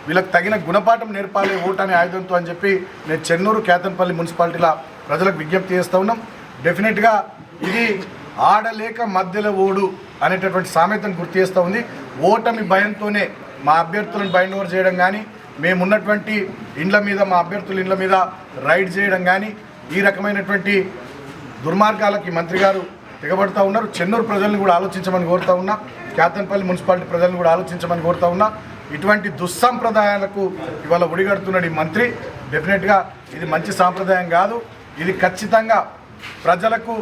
వీళ్ళకి తగిన గుణపాఠం నేర్పాలి ఓటు అనే ఆయుధంతో అని చెప్పి నేను చెన్నూరు కేతన్పల్లి మున్సిపాలిటీల ప్రజలకు విజ్ఞప్తి చేస్తూ ఉన్నాం. డెఫినెట్గా ఇది ఆడలేక మధ్యలో ఓడు అనేటటువంటి సామెతను గుర్తు చేస్తూ ఉంది. ఓటమి భయంతోనే మా అభ్యర్థులను బైండ్ ఓవర్ చేయడం కానీ, మేమున్నటువంటి ఇండ్ల మీద మా అభ్యర్థుల ఇండ్ల మీద రైడ్ చేయడం కానీ, ఈ రకమైనటువంటి దుర్మార్గాలకి మంత్రి గారు తెగబడుతూ ఉన్నారు. చెన్నూరు ప్రజలను కూడా ఆలోచించమని కోరుతూ ఉన్నా, కేతన్పల్లి మున్సిపాలిటీ ప్రజలను కూడా ఆలోచించమని కోరుతూ ఉన్నా. ఇటువంటి దుస్సాంప్రదాయాలకు ఇవాళ ఒడిగడుతున్నాడు ఈ మంత్రి. డెఫినెట్గా ఇది మంచి సాంప్రదాయం కాదు. ఇది ఖచ్చితంగా ప్రజలకు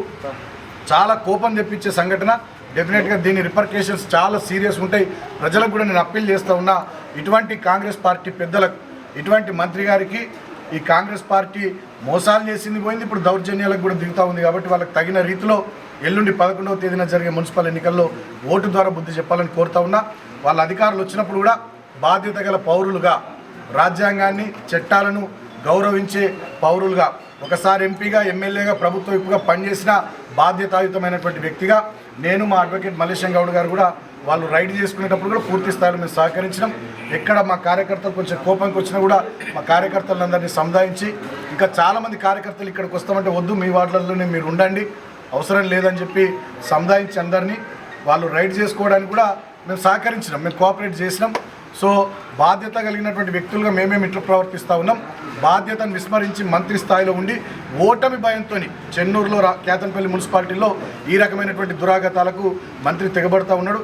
చాలా కోపం తెప్పించే సంఘటన. డెఫినెట్గా దీని రిపర్కేషన్స్ చాలా సీరియస్ ఉంటాయి. ప్రజలకు కూడా నేను అప్పీల్ చేస్తూ ఉన్నా, ఇటువంటి కాంగ్రెస్ పార్టీ పెద్దలకు, ఇటువంటి మంత్రి గారికి ఈ కాంగ్రెస్ పార్టీ మోసాలు చేసింది పోయింది, ఇప్పుడు దౌర్జన్యాలకు కూడా దిగుతూ ఉంది. కాబట్టి వాళ్ళకి తగిన రీతిలో ఎల్లుండి 11వ తేదీన జరిగే మున్సిపల్ ఎన్నికల్లో ఓటు ద్వారా బుద్ధి చెప్పాలని కోరుతా ఉన్నా. వాళ్ళ అధికారులు వచ్చినప్పుడు కూడా బాధ్యత గల పౌరులుగా, రాజ్యాంగాన్ని చట్టాలను గౌరవించే పౌరులుగా, ఒకసారి ఎంపీగా ఎమ్మెల్యేగా ప్రభుత్వ వైపుగా పనిచేసిన బాధ్యతాయుతమైనటువంటి వ్యక్తిగా నేను, మా అడ్వకేట్ మల్లేశం గౌడ్ గారు కూడా వాళ్ళు రైడ్ చేసుకునేటప్పుడు కూడా పూర్తి స్థాయిలో మేము సహకరించినాం. ఎక్కడ మా కార్యకర్తలు కొంచెం కోపంకి వచ్చినా కూడా మా కార్యకర్తలందరినీ సముదాయించి, ఇంకా చాలామంది కార్యకర్తలు ఇక్కడికి వస్తామంటే వద్దు, మీ వార్డులలోనే మీరు ఉండండి, అవసరం లేదని చెప్పి సముదాయించి అందరినీ వాళ్ళు రైడ్ చేసుకోవడానికి కూడా మేము సహకరించినాం, మేము కోఆపరేట్ చేసినాం. సో బాధ్యత కలిగినటువంటి వ్యక్తులుగా మేమేమి ఇట్లా ప్రవర్తిస్తూ ఉన్నాం. బాధ్యతను విస్మరించి మంత్రి స్థాయిలో ఉండి ఓటమి భయంతో చెన్నూరులో కేతన్పల్లి మున్సిపాలిటీలో ఈ రకమైనటువంటి దురాగతాలకు మంత్రి తెగబడుతూ ఉన్నాడు.